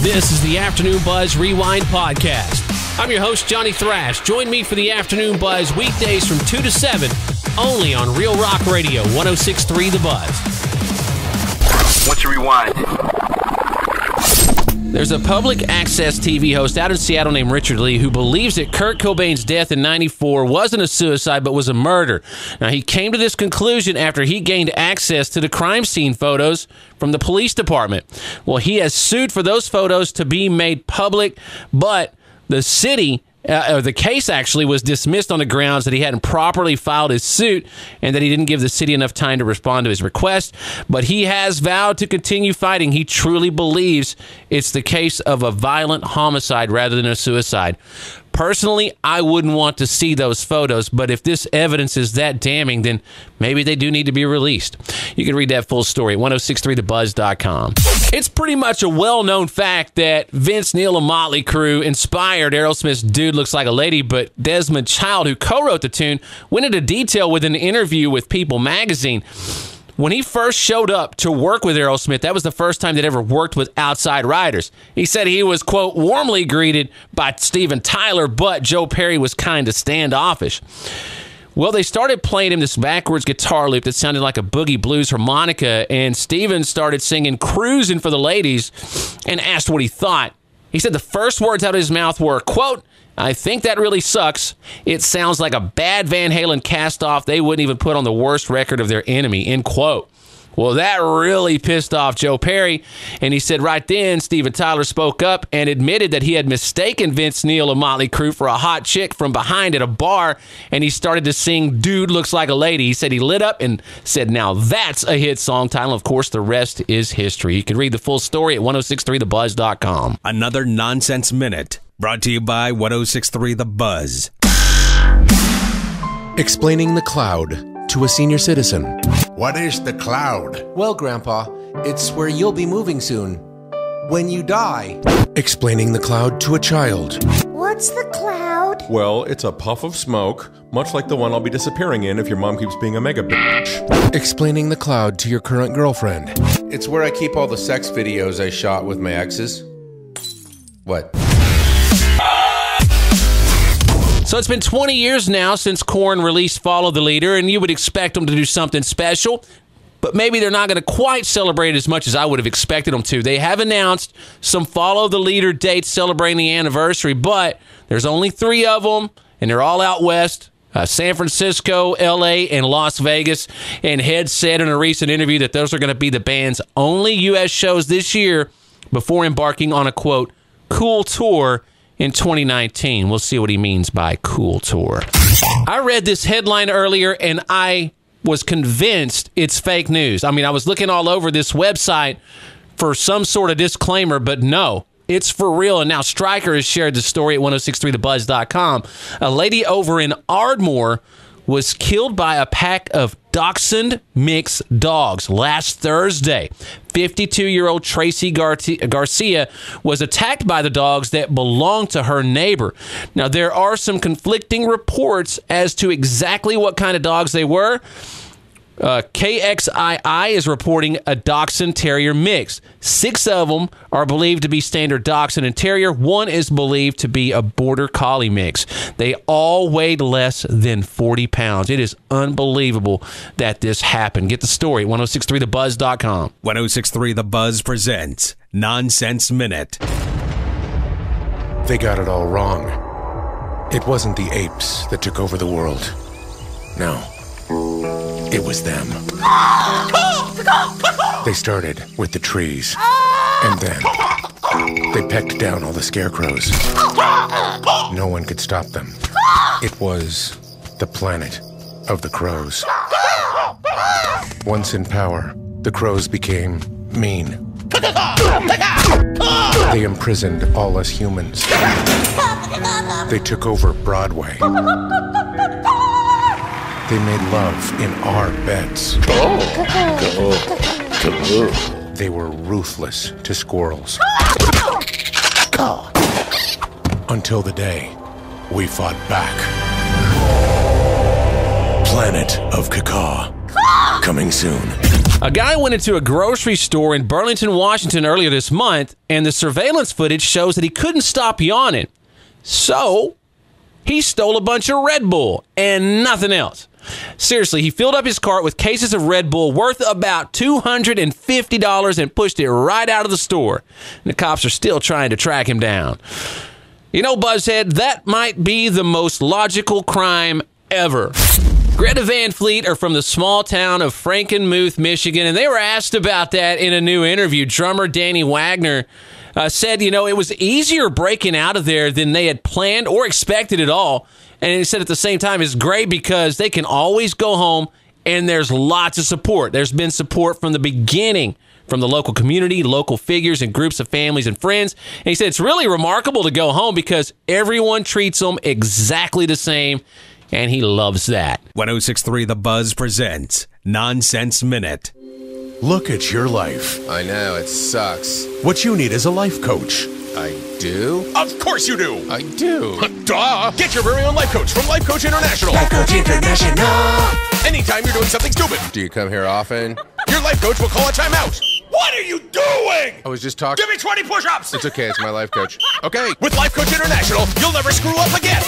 This is the Afternoon Buzz Rewind Podcast. I'm your host, Johnny Thrash. Join me for the Afternoon Buzz weekdays from 2 to 7, only on Real Rock Radio, 106.3 The Buzz. What's your rewind? There's a public access TV host out in Seattle named Richard Lee who believes that Kurt Cobain's death in 94 wasn't a suicide but was a murder. Now, he came to this conclusion after he gained access to the crime scene photos from the police department. Well, he has sued for those photos to be made public, but the city... the case actually was dismissed on the grounds that he hadn't properly filed his suit and that he didn't give the city enough time to respond to his request. But he has vowed to continue fighting. He truly believes it's the case of a violent homicide rather than a suicide. Personally, I wouldn't want to see those photos, but if this evidence is that damning, then maybe they do need to be released. You can read that full story at 1063thebuzz.com. It's pretty much a well-known fact that Vince Neil and Motley Crue inspired Aerosmith's Dude Looks Like a Lady, but Desmond Child, who co-wrote the tune, went into detail with an interview with People magazine. When he first showed up to work with Aerosmith, that was the first time they'd ever worked with outside writers. He said he was, quote, warmly greeted by Steven Tyler, but Joe Perry was kind of standoffish. Well, they started playing him this backwards guitar loop that sounded like a boogie blues harmonica, and Steven started singing Cruising for the Ladies and asked what he thought. He said the first words out of his mouth were, quote, I think that really sucks. It sounds like a bad Van Halen cast-off they wouldn't even put on the worst record of their enemy, end quote. Well, that really pissed off Joe Perry, and he said right then Steven Tyler spoke up and admitted that he had mistaken Vince Neil of Motley Crue for a hot chick from behind at a bar, and he started to sing Dude Looks Like a Lady. He said he lit up and said, now that's a hit song title. Of course, the rest is history. You can read the full story at 1063thebuzz.com. Another Nonsense Minute, brought to you by 1063 The Buzz. Explaining the cloud to a senior citizen. What is the cloud? Well, Grandpa, it's where you'll be moving soon. When you die. Explaining the cloud to a child. What's the cloud? Well, it's a puff of smoke, much like the one I'll be disappearing in if your mom keeps being a mega bitch. Explaining the cloud to your current girlfriend. It's where I keep all the sex videos I shot with my exes. What? So it's been 20 years now since Korn released Follow the Leader, and you would expect them to do something special, but maybe they're not going to quite celebrate as much as I would have expected them to. They have announced some Follow the Leader dates celebrating the anniversary, but there's only 3 of them, and they're all out west. San Francisco, L.A., and Las Vegas. And Head said in a recent interview that those are going to be the band's only U.S. shows this year before embarking on a, quote, cool tour in 2019. We'll see what he means by cool tour. I read this headline earlier, and I was convinced it's fake news. I mean, I was looking all over this website for some sort of disclaimer, but no. It's for real, and now Stryker has shared the story at 1063thebuzz.com. A lady over in Ardmore was killed by a pack of Dachsund-mix dogs last Thursday. 52-year-old Tracy Garcia was attacked by the dogs that belonged to her neighbor. Now, there are some conflicting reports as to exactly what kind of dogs they were. KXII is reporting a Dachshund Terrier mix. 6 of them are believed to be standard Dachshund and Terrier. 1 is believed to be a Border Collie mix. They all weighed less than 40 pounds. It is unbelievable that this happened. Get the story at 1063thebuzz.com. 1063 The Buzz presents Nonsense Minute. They got it all wrong. It wasn't the apes that took over the world. No. It was them. They started with the trees, and then they pecked down all the scarecrows. No one could stop them. It was the planet of the crows. Once in power, the crows became mean. They imprisoned all us humans. They took over Broadway. They made love in our beds. They were ruthless to squirrels. Until the day we fought back. Planet of Cacaw. Coming soon. A guy went into a grocery store in Burlington, Washington earlier this month, and the surveillance footage shows that he couldn't stop yawning. So, he stole a bunch of Red Bull and nothing else. Seriously, he filled up his cart with cases of Red Bull worth about $250 and pushed it right out of the store. And the cops are still trying to track him down. You know, Buzzhead, that might be the most logical crime ever. Greta Van Fleet are from the small town of Frankenmuth, Michigan, and they were asked about that in a new interview. Drummer Danny Wagner said, you know, it was easier breaking out of there than they had planned or expected at all. And he said at the same time, it's great because they can always go home and there's lots of support. There's been support from the beginning from the local community, local figures, and groups of families and friends. And he said it's really remarkable to go home because everyone treats them exactly the same, and he loves that. 106.3 The Buzz presents Nonsense Minute. Look at your life. I know, it sucks. What you need is a life coach. I do? Of course you do. I do. Duh! Get your very own life coach from Life Coach International. Life Coach International. Anytime you're doing something stupid, Do you come here often? your life coach will call a timeout. What are you doing? I was just talking. Give me 20 push-ups. It's okay, it's my life coach. Okay, With Life Coach International, you'll never screw up again.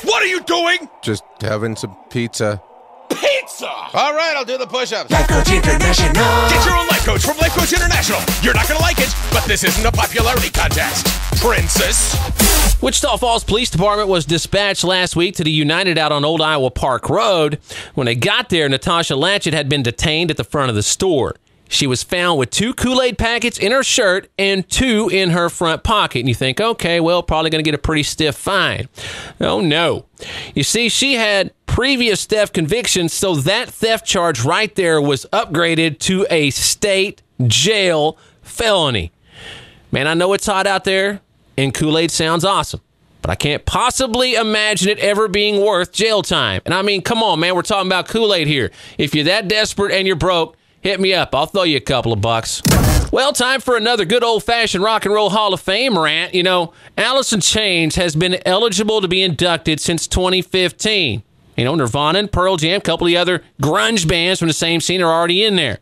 What are you doing? just having some pizza. Pizza! All right, I'll do the push-ups. Life Coach International. Get your own life coach from Life Coach International. You're not going to like it, but this isn't a popularity contest. Princess. Wichita Falls Police Department was dispatched last week to the United out on Old Iowa Park Road. When they got there, Natasha Latchett had been detained at the front of the store. She was found with 2 Kool-Aid packets in her shirt and 2 in her front pocket. And you think, okay, well, probably going to get a pretty stiff fine. Oh, no. You see, she had previous theft convictions, so that theft charge right there was upgraded to a state jail felony. Man, I know it's hot out there, and Kool-Aid sounds awesome, but I can't possibly imagine it ever being worth jail time. And I mean, come on, man, we're talking about Kool-Aid here. If you're that desperate and you're broke, hit me up. I'll throw you a couple of bucks. Well, time for another good old-fashioned Rock and Roll Hall of Fame rant. You know, Alice in Chains has been eligible to be inducted since 2015. You know, Nirvana and Pearl Jam, a couple of the other grunge bands from the same scene are already in there.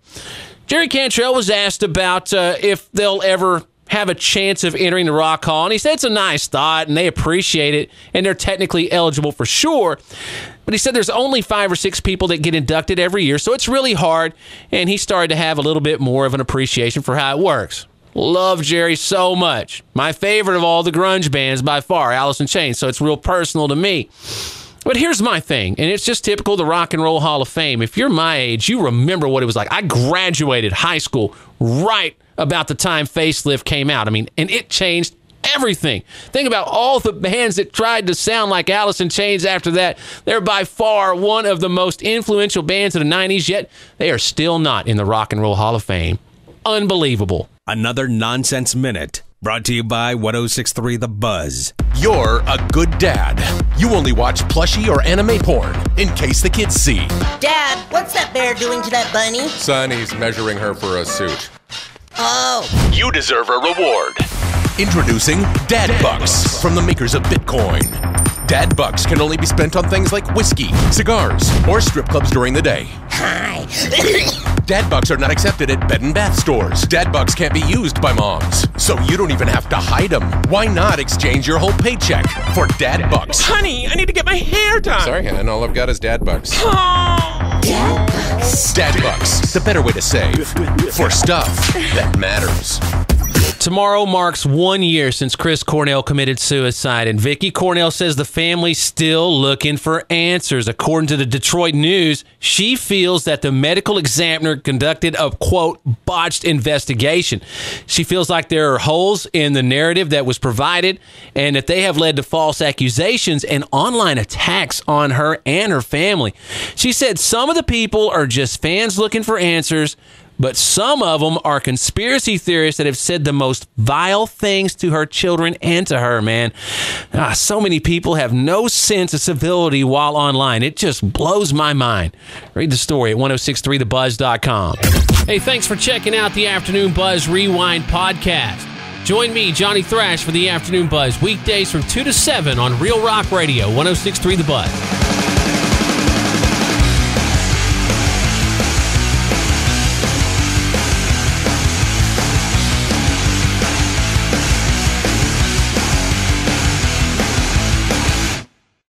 Jerry Cantrell was asked about if they'll ever have a chance of entering the Rock Hall, and he said it's a nice thought, and they appreciate it, and they're technically eligible for sure. But he said there's only 5 or 6 people that get inducted every year, so it's really hard, and he started to have a little bit more of an appreciation for how it works. Love Jerry so much. My favorite of all the grunge bands by far, Alice in Chains, so it's real personal to me. But here's my thing, and it's just typical of the Rock and Roll Hall of Fame. If you're my age, you remember what it was like. I graduated high school right about the time Facelift came out. I mean, and it changed everything. Think about all the bands that tried to sound like Alice in Chains after that. They're by far one of the most influential bands of the 90s, yet they are still not in the Rock and Roll Hall of Fame. Unbelievable. Another Nonsense Minute brought to you by 106.3 The Buzz. You're a good dad. You only watch plushy or anime porn, in case the kids see. Dad, what's that bear doing to that bunny? Son, he's measuring her for a suit. Oh. You deserve a reward. Introducing Dad Bucks from the makers of Bitcoin. Dad Bucks can only be spent on things like whiskey, cigars, or strip clubs during the day. Hi. Dad Bucks are not accepted at bed and bath stores. Dad Bucks can't be used by moms, so you don't even have to hide them. Why not exchange your whole paycheck for Dad Bucks? Honey, I need to get my hair done. Sorry, hon, all I've got is Dad Bucks. Dad Bucks. Dad Bucks, the better way to save for stuff that matters. Tomorrow marks 1 year since Chris Cornell committed suicide, and Vicky Cornell says the family's still looking for answers. According to the Detroit News, she feels that the medical examiner conducted a, quote, botched investigation. She feels like there are holes in the narrative that was provided and that they have led to false accusations and online attacks on her and her family. She said some of the people are just fans looking for answers, but some of them are conspiracy theorists that have said the most vile things to her children and to her, man. So many people have no sense of civility while online. It just blows my mind. Read the story at 1063thebuzz.com. Hey, thanks for checking out the Afternoon Buzz Rewind podcast. Join me, Johnny Thrash, for the Afternoon Buzz, weekdays from 2 to 7 on Real Rock Radio, 1063 The Buzz.